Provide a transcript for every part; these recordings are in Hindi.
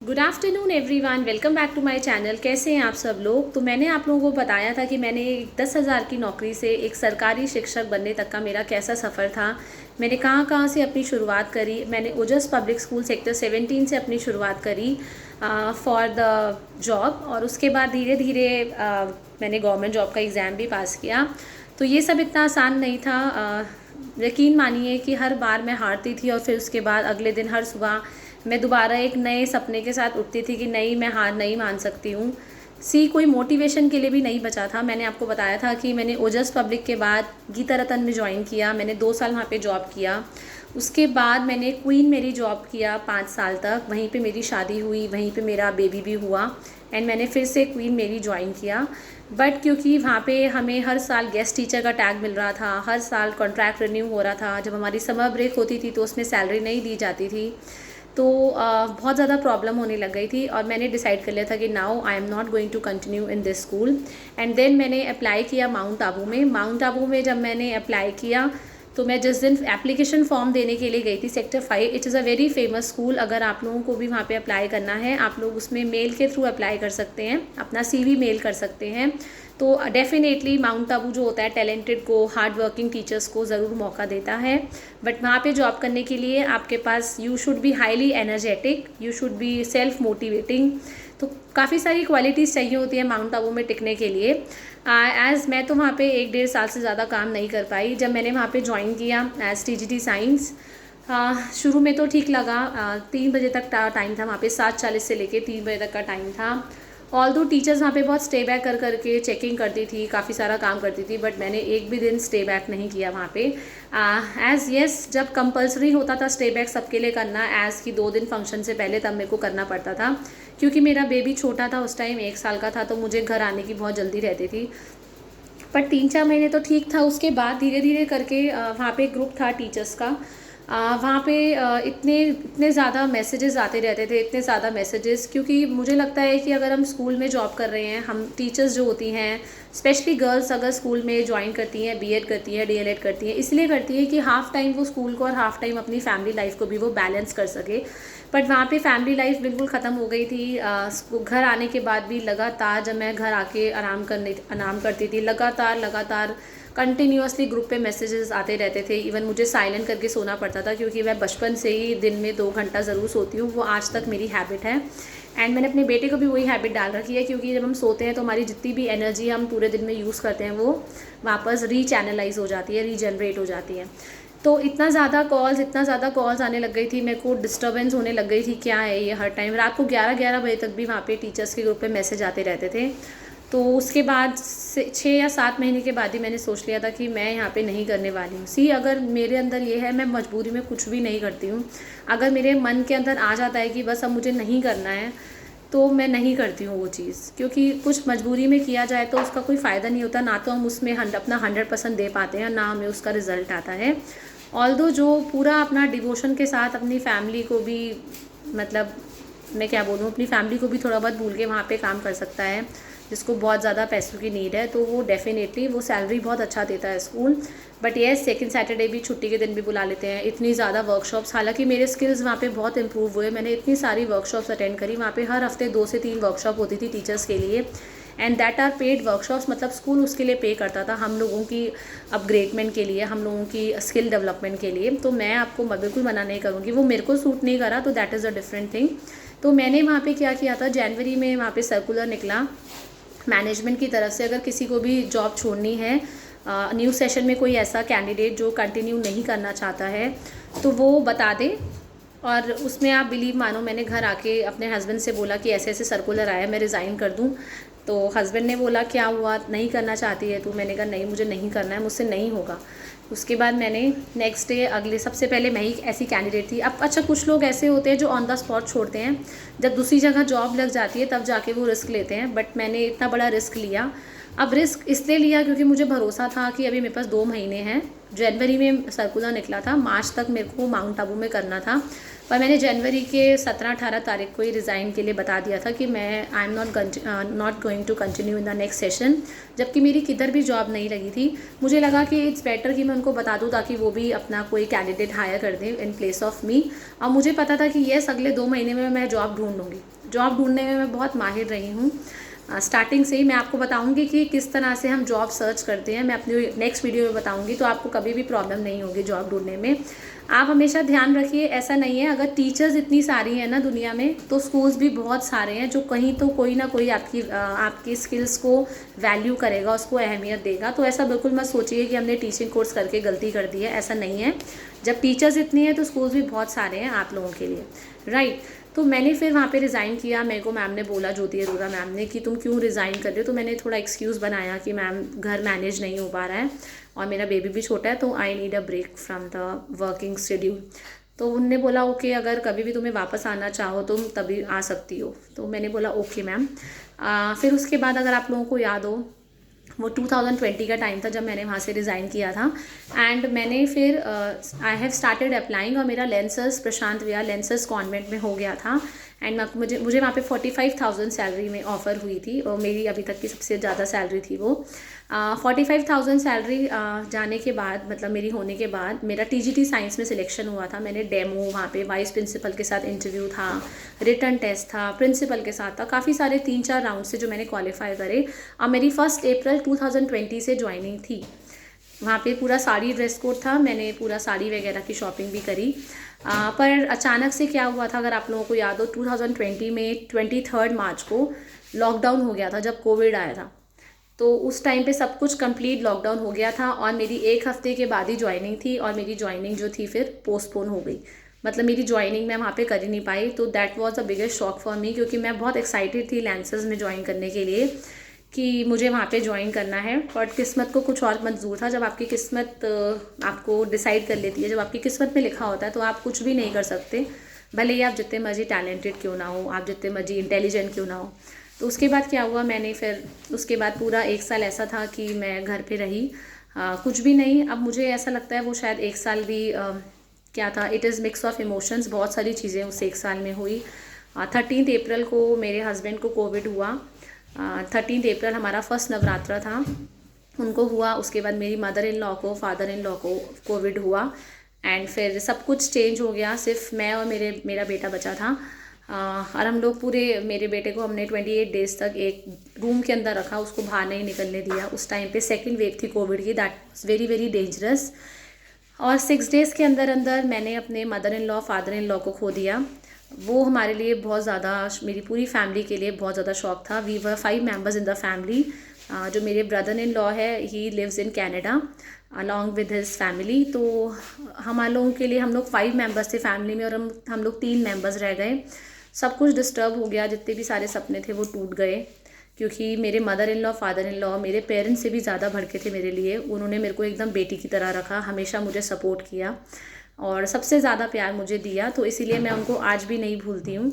Good afternoon everyone, welcome back to my channel. कैसे हैं आप सब लोग। तो मैंने आप लोगों को बताया था कि मैंने 10,000 की नौकरी से एक सरकारी शिक्षक बनने तक का मेरा कैसा सफ़र था। मैंने कहाँ कहाँ से अपनी शुरुआत करी। मैंने ओजस पब्लिक स्कूल सेक्टर 17 से अपनी शुरुआत करी फॉर द जॉब, और उसके बाद धीरे धीरे मैंने गवर्नमेंट जॉब का एग्ज़ाम भी पास किया। तो ये सब इतना आसान नहीं था। यकीन मानिए कि हर बार मैं हारती थी और फिर उसके बाद अगले दिन हर सुबह मैं दोबारा एक नए सपने के साथ उठती थी कि नहीं, मैं हार नहीं मान सकती हूँ। कोई मोटिवेशन के लिए भी नहीं बचा था। मैंने आपको बताया था कि मैंने ओजस पब्लिक के बाद गीता रतन में ज्वाइन किया। मैंने 2 साल वहाँ पे जॉब किया। उसके बाद मैंने क्वीन मेरी जॉब किया 5 साल तक। वहीं पे मेरी शादी हुई, वहीं पे मेरा बेबी भी हुआ एंड मैंने फिर से क्वीन मेरी ज्वाइन किया। बट क्योंकि वहाँ पे हमें हर साल गेस्ट टीचर का टैग मिल रहा था, हर साल कॉन्ट्रैक्ट रिन्यू हो रहा था। जब हमारी समर ब्रेक होती थी तो उसमें सैलरी नहीं दी जाती थी, तो बहुत ज़्यादा प्रॉब्लम होने लग गई थी। और मैंने डिसाइड कर लिया था कि now I am not going to continue in this school. And then मैंने अप्लाई किया माउंट आबू में। माउंट आबू में जब मैंने अप्लाई किया तो मैं जिस दिन एप्लीकेशन फॉर्म देने के लिए गई थी, sector 5, it is a very famous school. अगर आप लोगों को भी वहाँ पे अप्लाई करना है, आप लोग उसमें मेल के थ्रू अप्लाई कर सकते हैं, अपना CV मेल कर सकते हैं। तो डेफिनेटली माउंट आबू जो होता है टैलेंटेड को, हार्ड वर्किंग टीचर्स को ज़रूर मौका देता है। बट वहाँ पे जॉब करने के लिए आपके पास you should be highly energetic, you should be self motivating. तो काफ़ी सारी क्वालिटीज़ चाहिए होती है माउंट आबू में टिकने के लिए। एज़ मैं तो वहाँ पे 1-1.5 साल से ज़्यादा काम नहीं कर पाई। जब मैंने वहाँ पे ज्वाइन किया एज़ TGT साइंस, शुरू में तो ठीक लगा। 3 बजे तक टाइम था वहाँ पे, 7:40 से लेके 3 बजे तक का टाइम था। ऑल दो टीचर्स वहाँ पे बहुत स्टे बैक कर करके चेकिंग करती थी, काफ़ी सारा काम करती थी, बट मैंने एक भी दिन स्टे बैक नहीं किया वहाँ पे। एज़ येस, जब कंपलसरी होता था स्टे बैक सबके लिए करना, एज़ कि 2 दिन फंक्शन से पहले, तब मेरे को करना पड़ता था। क्योंकि मेरा बेबी छोटा था उस टाइम, 1 साल का था, तो मुझे घर आने की बहुत जल्दी रहती थी। पर 3-4 महीने तो ठीक था। उसके बाद धीरे धीरे करके वहाँ पे एक ग्रुप था टीचर्स का। वहाँ पे इतने ज़्यादा मैसेजेस आते रहते थे, इतने ज़्यादा मैसेजेस। क्योंकि मुझे लगता है कि अगर हम स्कूल में जॉब कर रहे हैं, हम टीचर्स जो होती हैं, स्पेशली गर्ल्स अगर स्कूल में ज्वाइन करती हैं, BEd करती हैं, DLEd करती हैं, इसलिए करती हैं कि हाफ़ टाइम वो स्कूल को और हाफ़ टाइम अपनी फैमिली लाइफ को भी वो बैलेंस कर सके। बट वहाँ पे फैमिली लाइफ बिल्कुल ख़त्म हो गई थी। घर आने के बाद भी लगातार, जब मैं घर आके आराम करती थी, लगातार कंटिन्यूसली ग्रुप पे मैसेजेस आते रहते थे। इवन मुझे साइलेंट करके सोना पड़ता था, क्योंकि मैं बचपन से ही दिन में 2 घंटा ज़रूर सोती हूँ। वो आज तक मेरी हैबिट है। एंड मैंने अपने बेटे को भी वही हैबिट डाल रखी है, क्योंकि जब हम सोते हैं तो हमारी जितनी भी एनर्जी हम पूरे दिन में यूज़ करते हैं वो वापस रीचैनलाइज हो जाती है, रीजनरेट हो जाती है। तो इतना ज़्यादा कॉल्स आने लग गई थी, मेरे को डिस्टर्बेंस होने लग गई थी। क्या है ये, हर टाइम रात को 11-11 बजे तक भी वहाँ पे टीचर्स के ग्रुप पे मैसेज आते रहते थे। तो उसके बाद 6 या 7 महीने के बाद ही मैंने सोच लिया था कि मैं यहाँ पे नहीं करने वाली हूँ। अगर मेरे अंदर ये है, मैं मजबूरी में कुछ भी नहीं करती हूँ। अगर मेरे मन के अंदर आ जाता है कि बस अब मुझे नहीं करना है, तो मैं नहीं करती हूँ वो चीज़। क्योंकि कुछ मजबूरी में किया जाए तो उसका कोई फ़ायदा नहीं होता। ना तो हम उसमें अपना 100% दे पाते हैं, ना हमें उसका रिज़ल्ट आता है। ऑल्दो जो पूरा अपना डिवोशन के साथ अपनी फैमिली को भी, मतलब मैं क्या बोलूँ, अपनी फैमिली को भी थोड़ा बहुत भूल के वहाँ पे काम कर सकता है, जिसको बहुत ज़्यादा पैसों की नीड है, तो वो डेफिनेटली वो सैलरी बहुत अच्छा देता है स्कूल। बट ये सेकंड सैटरडे भी, छुट्टी के दिन भी बुला लेते हैं। इतनी ज़्यादा वर्कशॉप्स, हालांकि मेरे स्किल्स वहाँ पे बहुत इंप्रूव हुए। मैंने इतनी सारी वर्कशॉप्स अटेंड करी। वहाँ पे हर हफ्ते 2 से 3 वर्कशॉप होती थी टीचर्स के लिए, and that are paid workshops. मतलब स्कूल उसके लिए पे करता था, हम लोगों की अपग्रेडमेंट के लिए, हम लोगों की स्किल डेवलपमेंट के लिए। तो मैं आपको बिल्कुल मना नहीं करूँगी, वो मेरे को सूट नहीं करा, तो that is a different thing. तो मैंने वहाँ पे क्या किया था, जनवरी में वहाँ पे सर्कुलर निकला मैनेजमेंट की तरफ से, अगर किसी को भी जॉब छोड़नी है, न्यू सेशन में कोई ऐसा कैंडिडेट जो कंटिन्यू नहीं करना चाहता है, तो वो बता दे। और उसमें आप बिलीव मानो, मैंने घर आके अपने हस्बैंड से बोला कि ऐसे ऐसे सर्कुलर आया, मैं रिज़ाइन कर दूं। तो हस्बैंड ने बोला क्या हुआ, नहीं करना चाहती है तू। मैंने कहा नहीं, मुझे नहीं करना है, मुझसे नहीं होगा। उसके बाद मैंने नेक्स्ट डे, सबसे पहले मैं ही ऐसी कैंडिडेट थी। अब अच्छा, कुछ लोग ऐसे होते हैं जो ऑन द स्पॉट छोड़ते हैं, जब दूसरी जगह जॉब लग जाती है तब जाके वो रिस्क लेते हैं। बट मैंने इतना बड़ा रिस्क लिया। अब रिस्क इसलिए लिया क्योंकि मुझे भरोसा था कि अभी मेरे पास 2 महीने हैं। जनवरी में सर्कुलर निकला था, मार्च तक मेरे को माउंट आबू में करना था। पर मैंने जनवरी के 17-18 तारीख को ही रिज़ाइन के लिए बता दिया था कि मैं I am not going to continue in the next session. जबकि मेरी किधर भी जॉब नहीं लगी थी। मुझे लगा कि इट्स बेटर कि मैं उनको बता दूं, ताकि वो भी अपना कोई कैंडिडेट हायर कर दें इन प्लेस ऑफ मी। और मुझे पता था कि येस, अगले 2 महीने में मैं जॉब ढूंढ लूँगी। जॉब ढूंढने में मैं बहुत माहिर रही हूँ। स्टार्टिंग से ही मैं आपको बताऊंगी कि किस तरह से हम जॉब सर्च करते हैं, मैं अपनी नेक्स्ट वीडियो में बताऊंगी, तो आपको कभी भी प्रॉब्लम नहीं होगी जॉब ढूंढने में। आप हमेशा ध्यान रखिए, ऐसा नहीं है अगर टीचर्स इतनी सारी हैं ना दुनिया में, तो स्कूल्स भी बहुत सारे हैं जो कहीं तो कोई ना कोई आपकी स्किल्स को वैल्यू करेगा, उसको अहमियत देगा। तो ऐसा बिल्कुल मत सोचिए कि हमने टीचिंग कोर्स करके गलती कर दी है, ऐसा नहीं है। जब टीचर्स इतनी हैं तो स्कूल्स भी बहुत सारे हैं आप लोगों के लिए, राइट। तो मैंने फिर वहाँ पे रिज़ाइन किया। मेरे को मैम ने बोला, ज्योति अरोरा मैम ने, कि तुम क्यों रिज़ाइन कर रहे हो। तो मैंने थोड़ा एक्सक्यूज़ बनाया कि मैम घर मैनेज नहीं हो पा रहा है और मेरा बेबी भी छोटा है, तो I need a break from the working schedule. तो उनने बोला ओके, अगर कभी भी तुम्हें वापस आना चाहो तुम तभी आ सकती हो। तो मैंने बोला ओके मैम। फिर उसके बाद अगर आप लोगों को याद हो, वो 2020 का टाइम था जब मैंने वहाँ से रिज़ाइन किया था। एंड मैंने फिर आई हैव स्टार्टेड अप्लाइंग, और मेरा लेंसर्स प्रशांत विहार लेंसर्स कॉन्वेंट में हो गया था। एंड मुझे वहाँ पे 45,000 सैलरी में ऑफ़र हुई थी, और मेरी अभी तक की सबसे ज़्यादा सैलरी थी वो। 45,000 सैलरी जाने के बाद, मतलब मेरी होने के बाद, मेरा TGT साइंस में सिलेक्शन हुआ था। मैंने डेमो वहाँ पे वाइस प्रिंसिपल के साथ इंटरव्यू था, रिटर्न टेस्ट था, प्रिंसिपल के साथ था, काफ़ी सारे 3-4 राउंड से जो मैंने क्वालिफाई करे। और मेरी 1 अप्रैल 2020 से ज्वाइनिंग थी। वहाँ पे पूरा साड़ी ड्रेस कोड था, मैंने पूरा साड़ी वगैरह की शॉपिंग भी करी। पर अचानक से क्या हुआ था, अगर आप लोगों को याद हो, 2020 में 23 मार्च को लॉकडाउन हो गया था, जब कोविड आया था। तो उस टाइम पे सब कुछ कंप्लीट लॉकडाउन हो गया था, और मेरी 1 हफ्ते के बाद ही ज्वाइनिंग थी, और मेरी ज्वाइनिंग जो थी फिर पोस्टपोन हो गई। मतलब मेरी ज्वाइनिंग मैं वहाँ पे कर ही नहीं पाई। तो that was the biggest shock for me, क्योंकि मैं बहुत एक्साइटेड थी लेंसेज में ज्वाइन करने के लिए कि मुझे वहाँ पे ज्वाइन करना है। बट किस्मत को कुछ और मंजूर था। जब आपकी किस्मत आपको डिसाइड कर लेती है, जब आपकी किस्मत में लिखा होता है, तो आप कुछ भी नहीं कर सकते, भले ही आप जितने मर्जी टैलेंटेड क्यों ना हो, आप जितने मर्जी इंटेलिजेंट क्यों ना हो। तो उसके बाद क्या हुआ, मैंने फिर उसके बाद पूरा 1 साल ऐसा था कि मैं घर पे रही, कुछ भी नहीं। अब मुझे ऐसा लगता है वो शायद 1 साल भी क्या था, it is mix of emotions, बहुत सारी चीज़ें उस 1 साल में हुई। 13 अप्रैल को मेरे हस्बैंड को कोविड हुआ। 13 अप्रैल हमारा फर्स्ट नवरात्रा था, उनको हुआ। उसके बाद मेरी मदर इन लॉ को, फादर इन लॉ को कोविड हुआ। एंड फिर सब कुछ चेंज हो गया, सिर्फ मैं और मेरा बेटा बचा था। और हम लोग पूरे, मेरे बेटे को हमने 28 डेज़ तक एक रूम के अंदर रखा, उसको बाहर नहीं निकलने दिया। उस टाइम पे सेकंड वेव थी कोविड की, that was very very dangerous. और 6 डेज़ के अंदर अंदर मैंने अपने mother in law, father in law को खो दिया। वो हमारे लिए बहुत ज़्यादा, मेरी पूरी फैमिली के लिए बहुत ज़्यादा शौक था। We were 5 members in the family. जो मेरे ब्रदर इन लॉ है, he lives in Canada along with his family. तो हम लोगों के लिए, हम लोग 5 मेंबर्स थे फैमिली में, और हम लोग 3 मेंबर्स रह गए। सब कुछ डिस्टर्ब हो गया, जितने भी सारे सपने थे वो टूट गए, क्योंकि मेरे mother in law, father in law मेरे पेरेंट्स से भी ज़्यादा भड़के थे मेरे लिए। उन्होंने मेरे को एकदम बेटी की तरह रखा, हमेशा मुझे सपोर्ट किया और सबसे ज़्यादा प्यार मुझे दिया। तो इसीलिए मैं उनको आज भी नहीं भूलती हूँ।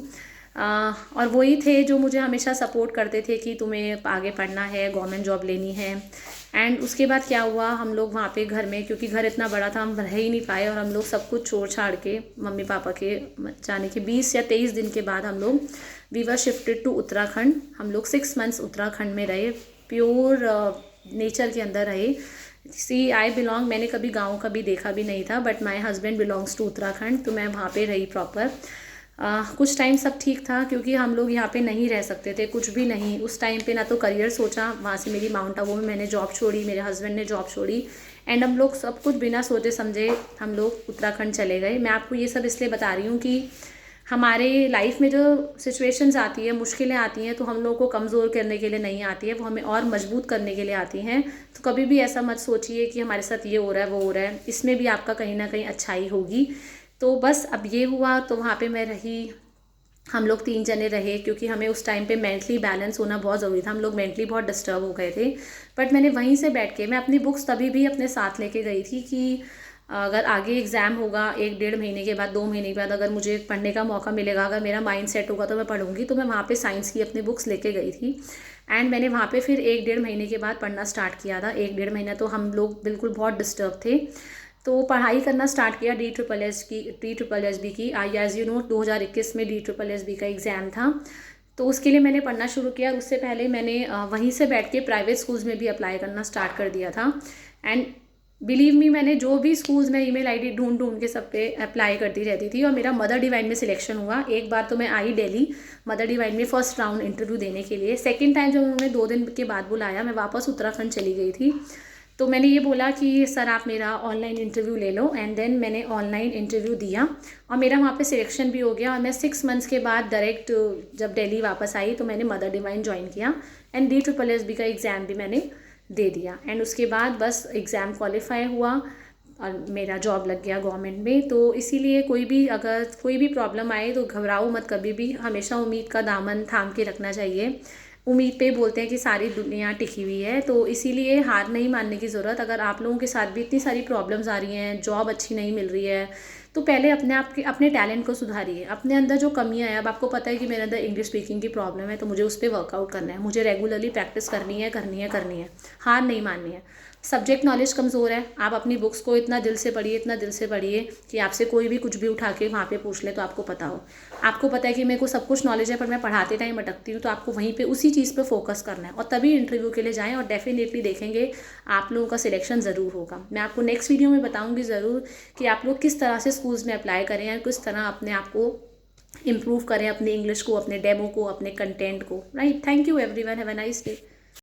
और वही थे जो मुझे हमेशा सपोर्ट करते थे कि तुम्हें आगे पढ़ना है, गवर्नमेंट जॉब लेनी है। एंड उसके बाद क्या हुआ, हम लोग वहाँ पे घर में, क्योंकि घर इतना बड़ा था, हम रह ही नहीं पाए, और हम लोग सब कुछ छोड़ छाड़ के, मम्मी पापा के जाने के 20 या 23 दिन के बाद हम लोग we were shifted to Uttarakhand. हम लोग 6 मंथ्स उत्तराखंड में रहे, प्योर नेचर के अंदर रहे। सी आई बिलोंग, मैंने कभी गाँव कभी देखा भी नहीं था, but my husband belongs to Uttarakhand, तो मैं वहाँ पे रही प्रॉपर। कुछ टाइम सब ठीक था, क्योंकि हम लोग यहाँ पे नहीं रह सकते थे, कुछ भी नहीं उस टाइम पे, ना तो करियर सोचा। वहाँ से मेरी माउंट आबू में मैंने जॉब छोड़ी, मेरे हस्बैंड ने जॉब छोड़ी, एंड हम लोग सब कुछ बिना सोचे समझे हम लोग उत्तराखंड चले गए। मैं आपको ये सब इसलिए बता रही हूँ कि हमारे लाइफ में जो सिचुएशंस आती है, मुश्किलें आती हैं, तो हम लोगों को कमज़ोर करने के लिए नहीं आती है, वो हमें और मजबूत करने के लिए आती हैं। तो कभी भी ऐसा मत सोचिए कि हमारे साथ ये हो रहा है, वो हो रहा है, इसमें भी आपका कहीं ना कहीं अच्छाई होगी। तो बस अब ये हुआ, तो वहाँ पे मैं रही, हम लोग 3 जने रहे, क्योंकि हमें उस टाइम पे मेंटली बैलेंस होना बहुत ज़रूरी था। हम लोग मेंटली बहुत डिस्टर्ब हो गए थे। बट मैंने वहीं से बैठ के, मैं अपनी बुक्स तभी भी अपने साथ लेके गई थी कि अगर आगे एग्ज़ाम होगा 1-1.5 महीने के बाद, 2 महीने के बाद, अगर मुझे पढ़ने का मौका मिलेगा, अगर मेरा माइंड सेट होगा तो मैं पढ़ूंगी। तो मैं वहाँ पे साइंस की अपनी बुक्स लेके गई थी। एंड मैंने वहाँ पे फिर 1-1.5 महीने के बाद पढ़ना स्टार्ट किया था। 1-1.5 महीना तो हम लोग बिल्कुल बहुत डिस्टर्ब थे, तो पढ़ाई करना स्टार्ट किया DSSB की। एज यू नो 2021 में DSSB का एग्ज़ाम था, तो उसके लिए मैंने पढ़ना शुरू किया। और उससे पहले मैंने वहीं से बैठ के प्राइवेट स्कूल्स में भी अप्लाई करना स्टार्ट कर दिया था। एंड बिलीव मी, मैंने जो भी स्कूल्स में ईमेल आईडी ढूंढ ढूंढ के सब पे अप्लाई करती रहती थी और मेरा मदर डिवाइन में सिलेक्शन हुआ। एक बार तो मैं आई दिल्ली मदर डिवाइन में फर्स्ट राउंड इंटरव्यू देने के लिए। सेकंड टाइम जब उन्होंने 2 दिन के बाद बुलाया, मैं वापस उत्तराखंड चली गई थी। तो मैंने ये बोला कि सर आप मेरा ऑनलाइन इंटरव्यू ले लो, एंड देन मैंने ऑनलाइन इंटरव्यू दिया और मेरा वहाँ पे सिलेक्शन भी हो गया। और मैं 6 मंथ्स के बाद डायरेक्ट जब दिल्ली वापस आई तो मैंने मदर डिवाइन ज्वाइन किया एंड DSSB का एग्ज़ाम भी मैंने दे दिया। एंड उसके बाद बस एग्ज़ाम क्वालिफाई हुआ और मेरा जॉब लग गया गवर्नमेंट में। तो इसीलिए अगर कोई भी प्रॉब्लम आए तो घबराओ मत कभी भी, हमेशा उम्मीद का दामन थाम के रखना चाहिए। उम्मीद पे बोलते हैं कि सारी दुनिया टिकी हुई है, तो इसीलिए हार नहीं मानने की ज़रूरत। अगर आप लोगों के साथ भी इतनी सारी प्रॉब्लम्स आ रही हैं, जॉब अच्छी नहीं मिल रही है, तो पहले अपने टैलेंट को सुधारिए, अपने अंदर जो कमियां हैं। अब आपको पता है कि मेरे अंदर इंग्लिश स्पीकिंग की प्रॉब्लम है, तो मुझे उस पर वर्कआउट करना है, मुझे रेगुलरली प्रैक्टिस करनी है, करनी है, करनी है, हार नहीं माननी है। सब्जेक्ट नॉलेज कमज़ोर है, आप अपनी बुक्स को इतना दिल से पढ़िए, इतना दिल से पढ़िए कि आपसे कोई भी कुछ भी उठा के वहाँ पे पूछ ले तो आपको पता हो। आपको पता है कि मेरे को सब कुछ नॉलेज है पर मैं पढ़ाते टाइम अटकती हूँ, तो आपको वहीं पे उसी चीज़ पे फोकस करना है और तभी इंटरव्यू के लिए जाएं और डेफिनेटली देखेंगे आप लोगों का सिलेक्शन ज़रूर होगा। मैं आपको नेक्स्ट वीडियो में बताऊँगी ज़रूर कि आप लोग किस तरह से स्कूल्स में अप्लाई करें या किस तरह अपने आप को इम्प्रूव करें, अपने इंग्लिश को, अपने डेमो को, अपने कंटेंट को। Right, thank you everyone, have a nice day.